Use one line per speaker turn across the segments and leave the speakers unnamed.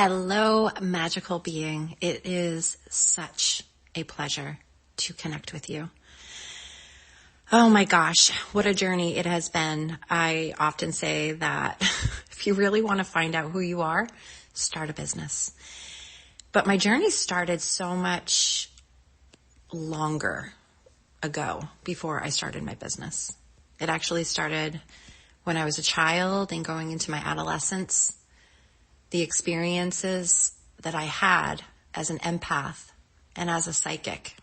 Hello, magical being. It is such a pleasure to connect with you. Oh my gosh, what a journey it has been. I often say that if you really want to find out who you are, start a business. But my journey started so much longer ago before I started my business. It actually started when I was a child and going into my adolescence. The experiences that I had as an empath and as a psychic.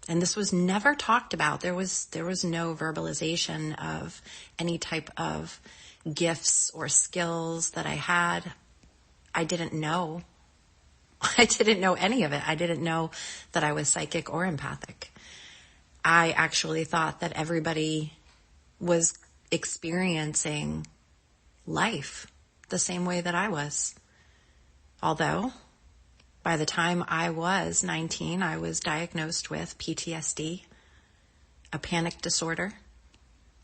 And this was never talked about. There was no verbalization of any type of gifts or skills that I had. I didn't know. I didn't know any of it. I didn't know that I was psychic or empathic. I actually thought that everybody was experiencing life the same way that I was. Although, by the time I was 19, I was diagnosed with PTSD, a panic disorder,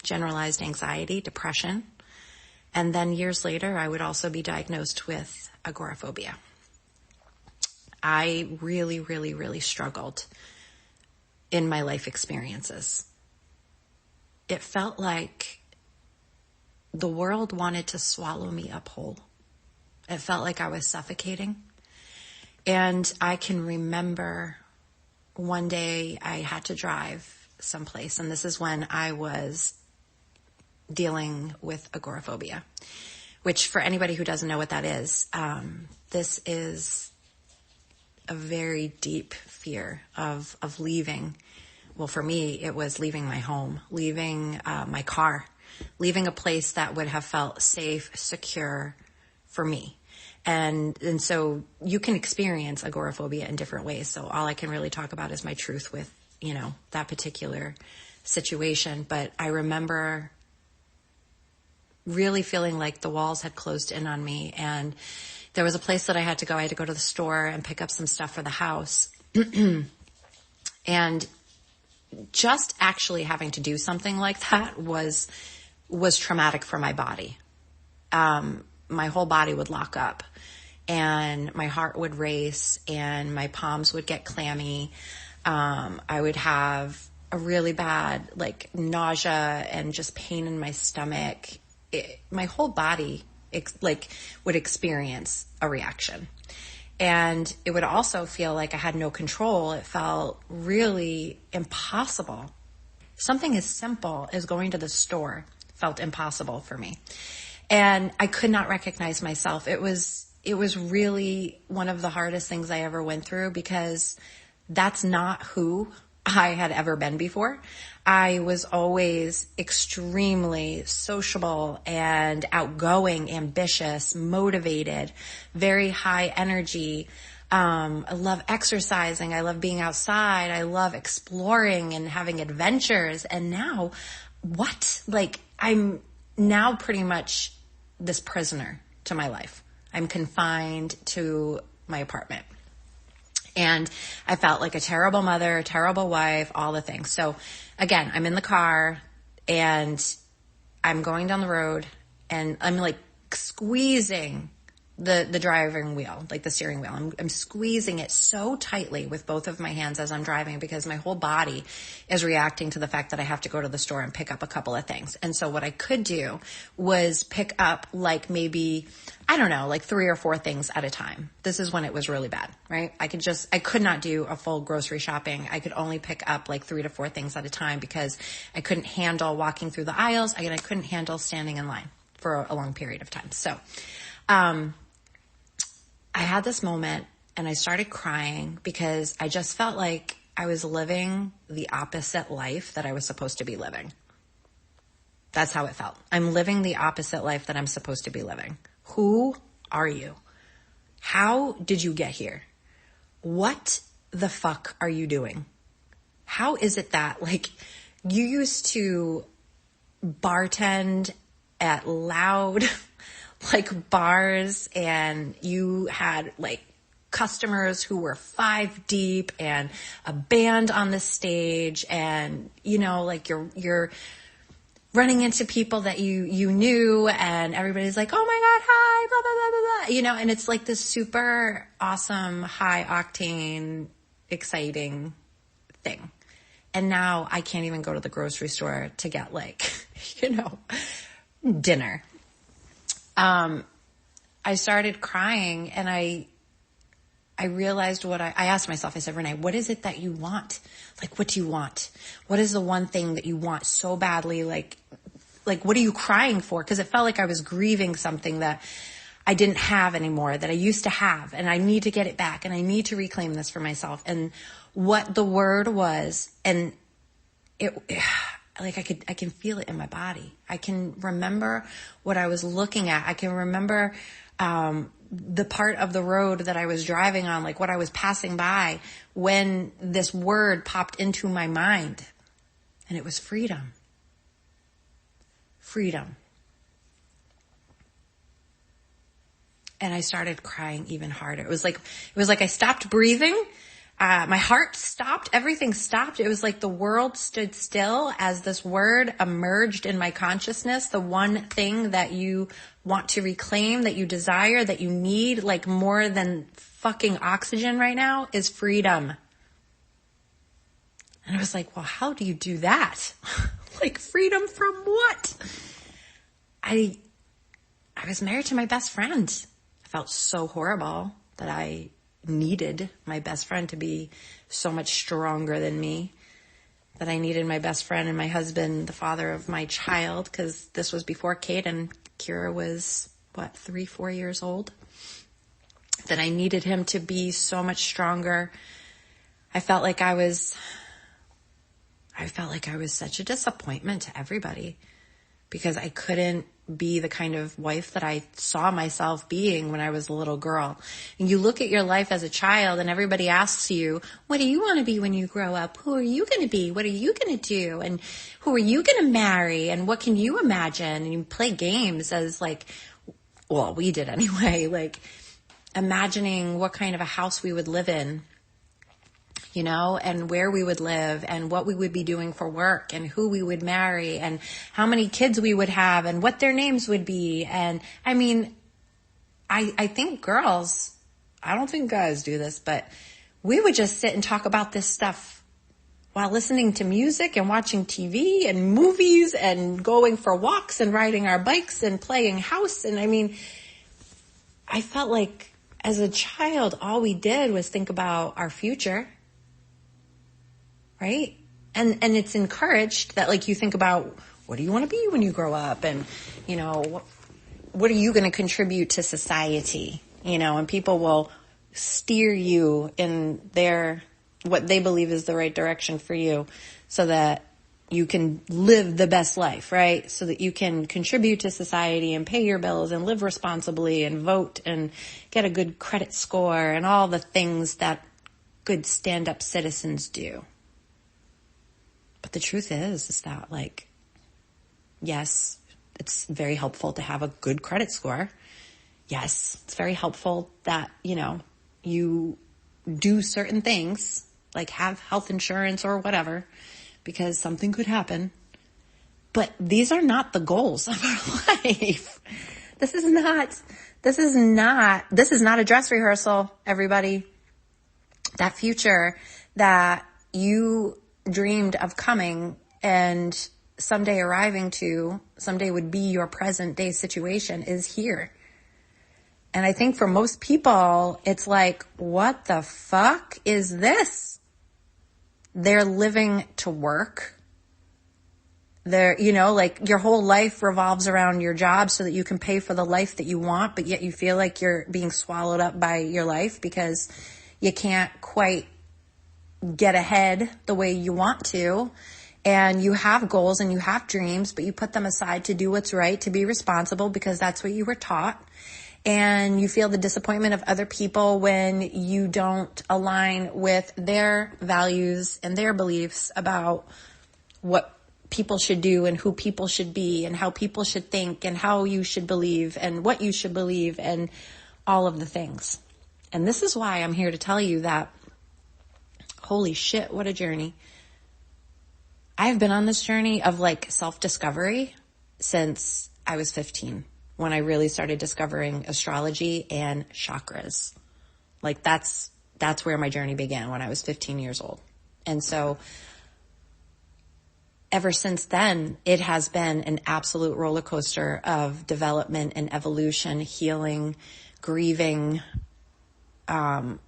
generalized anxiety, depression, and then years later, I would also be diagnosed with agoraphobia. I really, really, really struggled in my life experiences. It felt like the world wanted to swallow me up whole. It felt like I was suffocating. And I can remember one day I had to drive someplace, and this is when I was dealing with agoraphobia, which for anybody who doesn't know what that is, this is a very deep fear of leaving. Well, for me, it was leaving my home, leaving my car, leaving a place that would have felt safe, secure for me. And so you can experience agoraphobia in different ways. So all I can really talk about is my truth with, that particular situation. But I remember really feeling like the walls had closed in on me, and there was a place that I had to go. I had to go to the store and pick up some stuff for the house. And just actually having to do something like that was traumatic for my body. My whole body would lock up and my heart would race and my palms would get clammy. I would have a really bad nausea and just pain in my stomach. My whole body would experience a reaction. And it would also feel like I had no control. It felt really impossible. Something as simple as going to the store felt impossible for me. And I could not recognize myself. It was really one of the hardest things I ever went through, because that's not who I had ever been before. I was always extremely sociable and outgoing, ambitious, motivated, very high energy. I love exercising. I love being outside. I love exploring and having adventures. And now, I'm now pretty much this prisoner to my life. I'm confined to my apartment. And I felt like a terrible mother, a terrible wife, all the things. So again, I'm in the car and I'm going down the road and I'm squeezing the driving wheel, the steering wheel. I'm squeezing it so tightly with both of my hands as I'm driving, because my whole body is reacting to the fact that I have to go to the store and pick up a couple of things. And so what I could do was pick up maybe, 3 or 4 things at a time. This is when it was really bad, right? I could not do a full grocery shopping. I could only pick up 3 to 4 things at a time, because I couldn't handle walking through the aisles. I couldn't handle standing in line for a long period of time. So, I had this moment and I started crying because I just felt like I was living the opposite life that I was supposed to be living. That's how it felt. I'm living the opposite life that I'm supposed to be living. Who are you? How did you get here? What the fuck are you doing? How is it that you used to bartend at loud bars, and you had customers who were 5 deep and a band on the stage, and you're running into people that you knew, and everybody's like, oh my God, hi, blah, blah, blah, blah, blah. and it's like this super awesome, high octane, exciting thing. And now I can't even go to the grocery store to get like, dinner. I started crying and I realized I asked myself, I said, Renee, what is it that you want? Like, what do you want? What is the one thing that you want so badly? Like, what are you crying for? Because it felt like I was grieving something that I didn't have anymore, that I used to have, and I need to get it back, and I need to reclaim this for myself. And what the word was, and I can feel it in my body. I can remember what I was looking at. I can remember the part of the road that I was driving on, like what I was passing by when this word popped into my mind. And it was freedom. Freedom. And I started crying even harder. It was like I stopped breathing. My heart stopped. Everything stopped. It was like the world stood still as this word emerged in my consciousness. The one thing that you want to reclaim, that you desire, that you need, like more than fucking oxygen right now, is freedom. And I was like, well, how do you do that? Like, freedom from what? I was married to my best friend. I felt so horrible that I needed my best friend to be so much stronger than me, that I needed my best friend and my husband, the father of my child, because this was before Kate and Kira was, 3-4 years old, that I needed him to be so much stronger. I felt like I was such a disappointment to everybody because I couldn't be the kind of wife that I saw myself being when I was a little girl. And you look at your life as a child and everybody asks you, what do you want to be when you grow up? Who are you going to be? What are you going to do? And who are you going to marry? And what can you imagine? And you play games as we did anyway, like imagining what kind of a house we would live in, and where we would live and what we would be doing for work and who we would marry and how many kids we would have and what their names would be. And I mean, I think girls, I don't think guys do this, but we would just sit and talk about this stuff while listening to music and watching TV and movies and going for walks and riding our bikes and playing house. And I mean, I felt like as a child, all we did was think about our future. Right? And it's encouraged that you think about, what do you want to be when you grow up? And, what are you going to contribute to society? And people will steer you in what they believe is the right direction for you so that you can live the best life, right? So that you can contribute to society and pay your bills and live responsibly and vote and get a good credit score and all the things that good stand-up citizens do. But the truth is that yes, it's very helpful to have a good credit score. Yes, it's very helpful that, you do certain things, like have health insurance or whatever, because something could happen. But these are not the goals of our life. This is not a dress rehearsal, everybody. That future that you dreamed of coming and someday arriving to, someday would be your present day situation, is here. And I think for most people, it's like, what the fuck is this? They're living to work. They're, your whole life revolves around your job so that you can pay for the life that you want, but yet you feel like you're being swallowed up by your life because you can't quite get ahead the way you want to, and you have goals and you have dreams, but you put them aside to do what's right, to be responsible because that's what you were taught. And you feel the disappointment of other people when you don't align with their values and their beliefs about what people should do and who people should be and how people should think and how you should believe and what you should believe and all of the things. And this is why I'm here to tell you that holy shit, what a journey. I've been on this journey of self-discovery since I was 15. when I really started discovering astrology and chakras. Like that's where my journey began, when I was 15 years old. And so ever since then, it has been an absolute roller coaster of development and evolution, healing, grieving,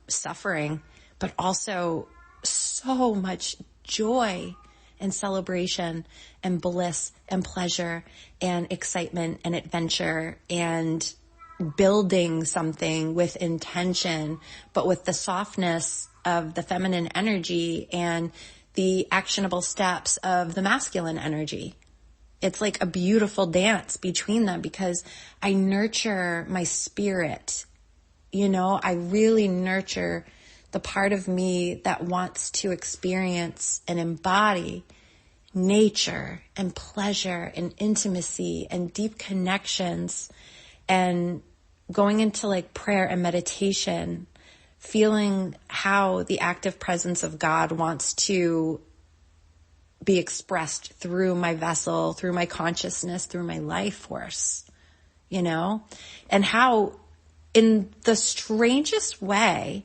suffering, but also so much joy and celebration and bliss and pleasure and excitement and adventure and building something with intention, but with the softness of the feminine energy and the actionable steps of the masculine energy. It's like a beautiful dance between them because I nurture my spirit. I really nurture the part of me that wants to experience and embody nature and pleasure and intimacy and deep connections, and going into like prayer and meditation, feeling how the active presence of God wants to be expressed through my vessel, through my consciousness, through my life force, and how in the strangest way,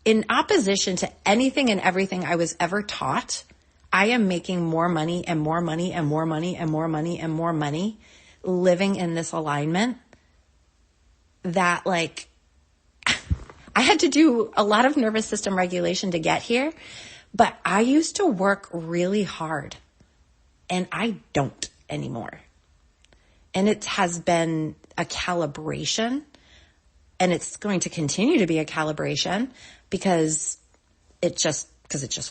in opposition to anything and everything I was ever taught, I am making more money and more money and more money and more money and more money living in this alignment that like I had to do a lot of nervous system regulation to get here, but I used to work really hard and I don't anymore. And it has been a calibration, and it's going to continue to be a calibration because it just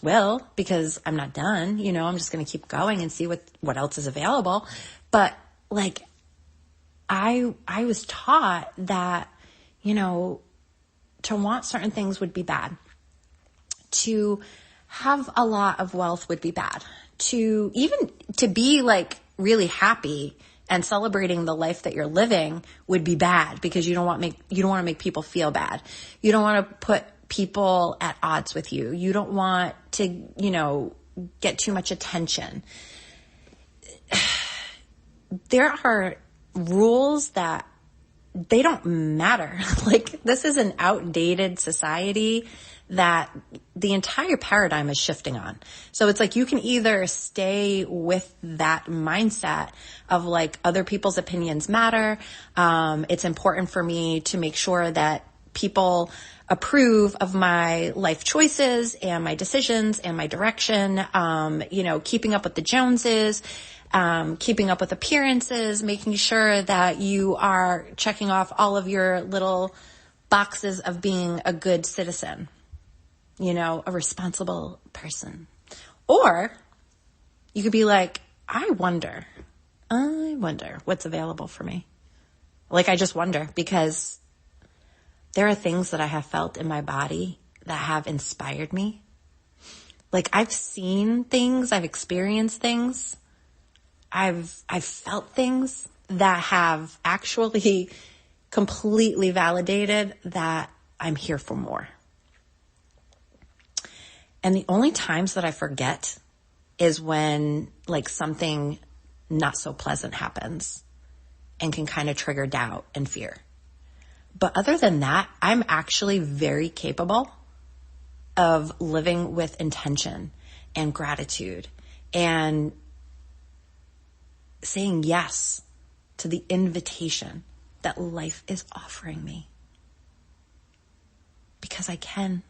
will, because I'm not done, I'm just going to keep going and see what else is available. But like, I was taught that, to want certain things would be bad. To have a lot of wealth would be bad. To be like really happy and celebrating the life that you're living would be bad because you don't want to make people feel bad. You don't want to put people at odds with you. You don't want to, get too much attention. There are rules that they don't matter. Like, this is an outdated society that the entire paradigm is shifting on. So it's like you can either stay with that mindset of like other people's opinions matter. It's important for me to make sure that people approve of my life choices and my decisions and my direction, keeping up with the Joneses, keeping up with appearances, making sure that you are checking off all of your little boxes of being a good citizen, a responsible person. Or you could be like, I wonder what's available for me. Like, I just wonder, because there are things that I have felt in my body that have inspired me. Like, I've seen things, I've experienced things, I've felt things that have actually completely validated that I'm here for more. And the only times that I forget is when like something not so pleasant happens and can kind of trigger doubt and fear. But other than that, I'm actually very capable of living with intention and gratitude and saying yes to the invitation that life is offering me. Because I can,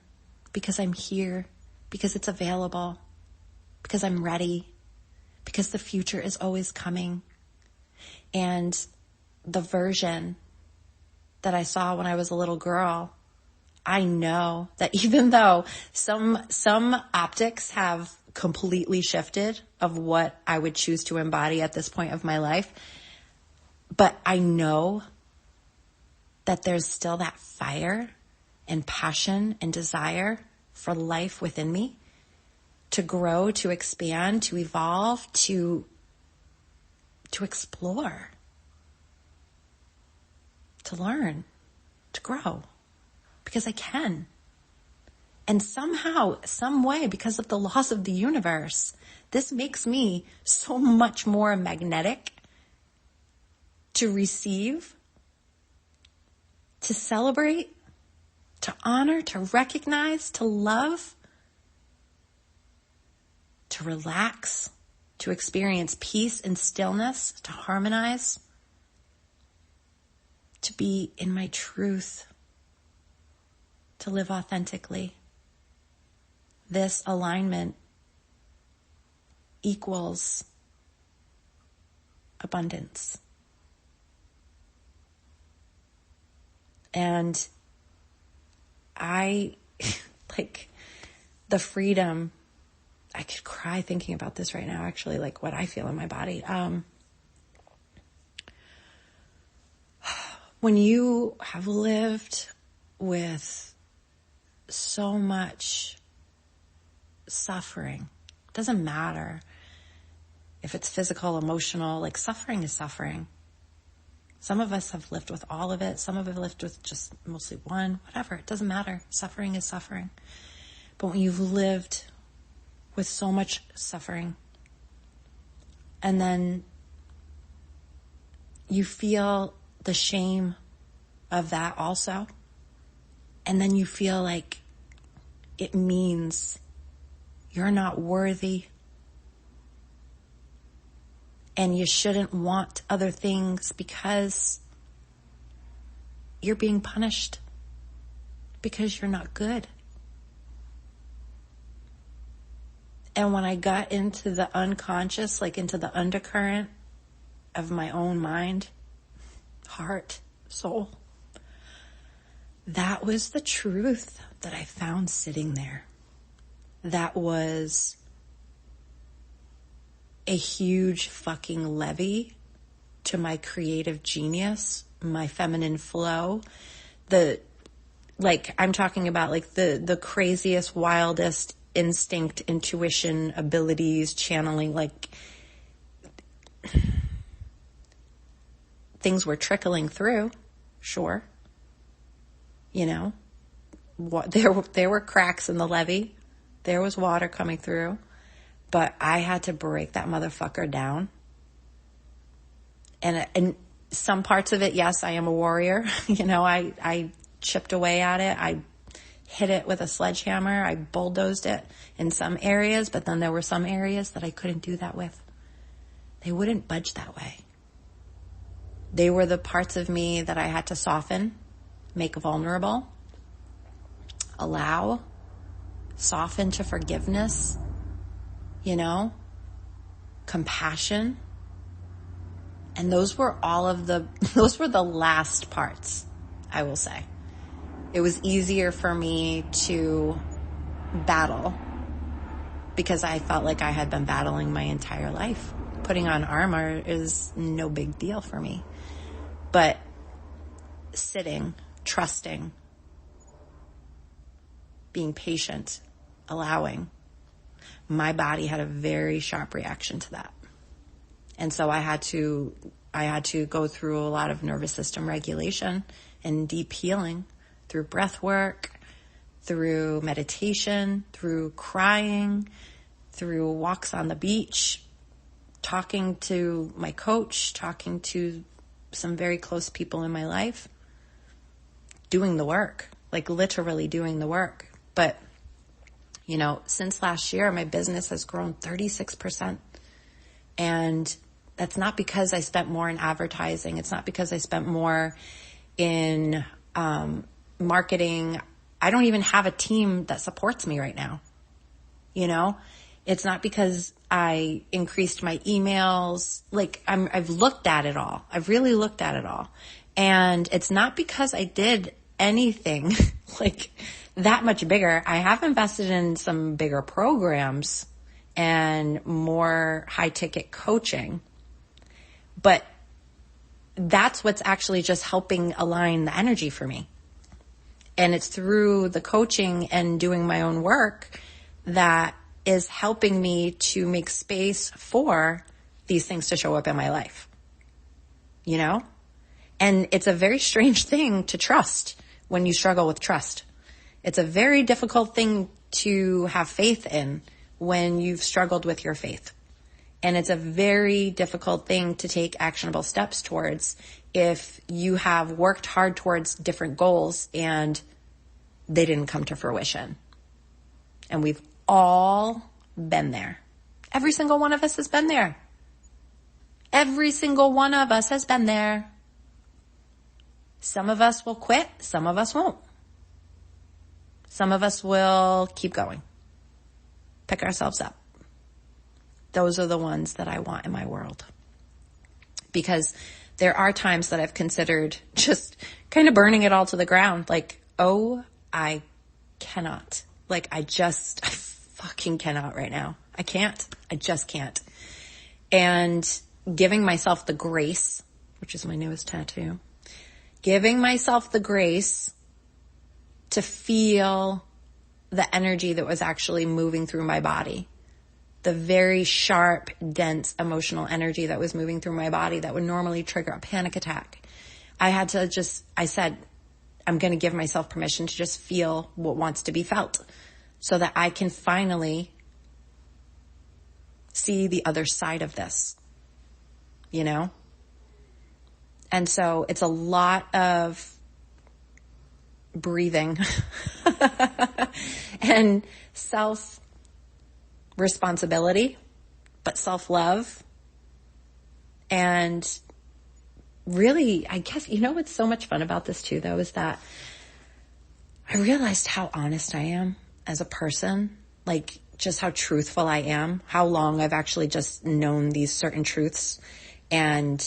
because I'm here, because it's available, because I'm ready, because the future is always coming. And the version that I saw when I was a little girl, I know that even though some optics have completely shifted of what I would choose to embody at this point of my life, but I know that there's still that fire and passion and desire for life within me to grow, to expand, to evolve, to explore, to learn, to grow, because I can. And somehow, some way, because of the laws of the universe, this makes me so much more magnetic to receive, to celebrate, to honor, to recognize, to love, to relax, to experience peace and stillness, to harmonize, to be in my truth, to live authentically. This alignment equals abundance. And I, like, the freedom, I could cry thinking about this right now, actually, like what I feel in my body. When you have lived with so much suffering, it doesn't matter if it's physical, emotional, like suffering is suffering. Some of us have lived with all of it. Some of us have lived with just mostly one, whatever. It doesn't matter. Suffering is suffering. But when you've lived with so much suffering, and then you feel the shame of that also, and then you feel like it means you're not worthy, and you shouldn't want other things because you're being punished because you're not good. And when I got into the unconscious, like into the undercurrent of my own mind, heart, soul, that was the truth that I found sitting there. That was a huge fucking levy to my creative genius, my feminine flow. I'm talking about like the craziest, wildest instinct, intuition, abilities, channeling, like things were trickling through, sure. You know, there were cracks in the levee. There was water coming through. But I had to break that motherfucker down. And some parts of it, yes, I am a warrior. You know, I chipped away at it. I hit it with a sledgehammer. I bulldozed it in some areas, but then there were some areas that I couldn't do that with. They wouldn't budge that way. They were the parts of me that I had to soften, make vulnerable, allow, soften to forgiveness, you know, compassion. And those were the last parts, I will say. It was easier for me to battle because I felt like I had been battling my entire life. Putting on armor is no big deal for me. But sitting, trusting, being patient, allowing, my body had a very sharp reaction to that. And so I had to go through a lot of nervous system regulation and deep healing through breath work, through meditation, through crying, through walks on the beach, talking to my coach, talking to some very close people in my life, doing the work, like literally doing the work. But, you know, since last year, my business has grown 36%. And that's not because I spent more in advertising. It's not because I spent more in marketing. I don't even have a team that supports me right now. You know, it's not because I increased my emails. Like I've looked at it all. I've really looked at it all. And it's not because I did anything like that much bigger. I have invested in some bigger programs and more high ticket coaching, but that's what's actually just helping align the energy for me. And it's through the coaching and doing my own work that is helping me to make space for these things to show up in my life, you know? And it's a very strange thing to trust when you struggle with trust. It's a very difficult thing to have faith in when you've struggled with your faith. And it's a very difficult thing to take actionable steps towards if you have worked hard towards different goals and they didn't come to fruition. And we've all been there. Every single one of us has been there. Every single one of us has been there. Some of us will quit. Some of us won't. Some of us will keep going. Pick ourselves up. Those are the ones that I want in my world. Because there are times that I've considered just kind of burning it all to the ground. Like, oh, I cannot. Like, I fucking cannot right now. I can't. I just can't. And giving myself the grace, which is my newest tattoo, giving myself the grace to feel the energy that was actually moving through my body. The very sharp, dense emotional energy that was moving through my body that would normally trigger a panic attack. I said, I'm going to give myself permission to just feel what wants to be felt so that I can finally see the other side of this, you know? And so it's a lot of breathing and self-responsibility, but self-love. And really, I guess, you know what's so much fun about this too, though, is that I realized how honest I am as a person, like just how truthful I am, how long I've actually just known these certain truths. And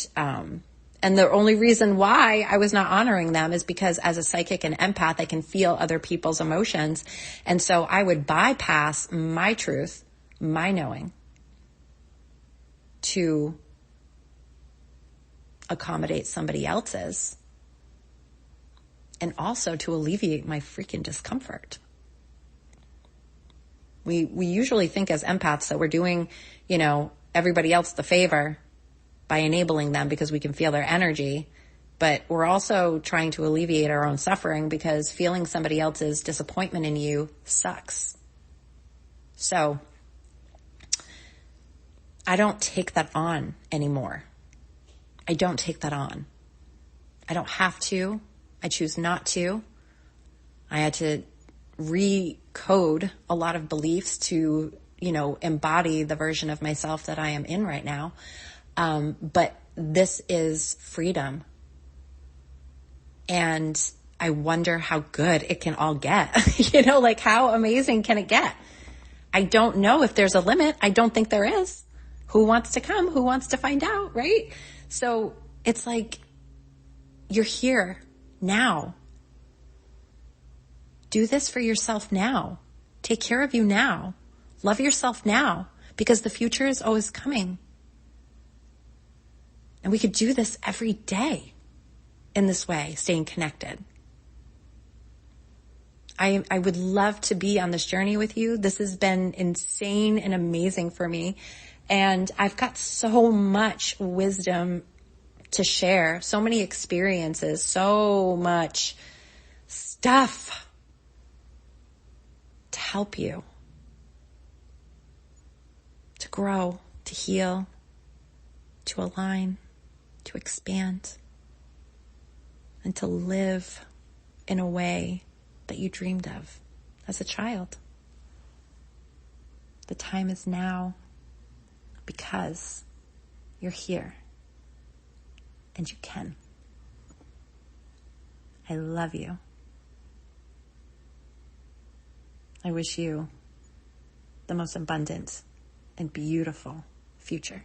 the only reason why I was not honoring them is because as a psychic and empath, I can feel other people's emotions. And so I would bypass my truth, my knowing, to accommodate somebody else's, and also to alleviate my freaking discomfort. We usually think as empaths that we're doing, everybody else the favor by enabling them because we can feel their energy, but we're also trying to alleviate our own suffering because feeling somebody else's disappointment in you sucks. So I don't take that on anymore. I don't take that on. I don't have to. I choose not to. I had to recode a lot of beliefs to, embody the version of myself that I am in right now. But this is freedom. And I wonder how good it can all get. How amazing can it get? I don't know if there's a limit. I don't think there is. Who wants to come? Who wants to find out, right? So it's like, you're here now. Do this for yourself now. Take care of you now. Love yourself now, because the future is always coming. And we could do this every day in this way, staying connected. I would love to be on this journey with you. This has been insane and amazing for me. And I've got so much wisdom to share, so many experiences, so much stuff to help you to grow, to heal, to align, to expand, and to live in a way that you dreamed of as a child. The time is now because you're here and you can. I love you. I wish you the most abundant and beautiful future.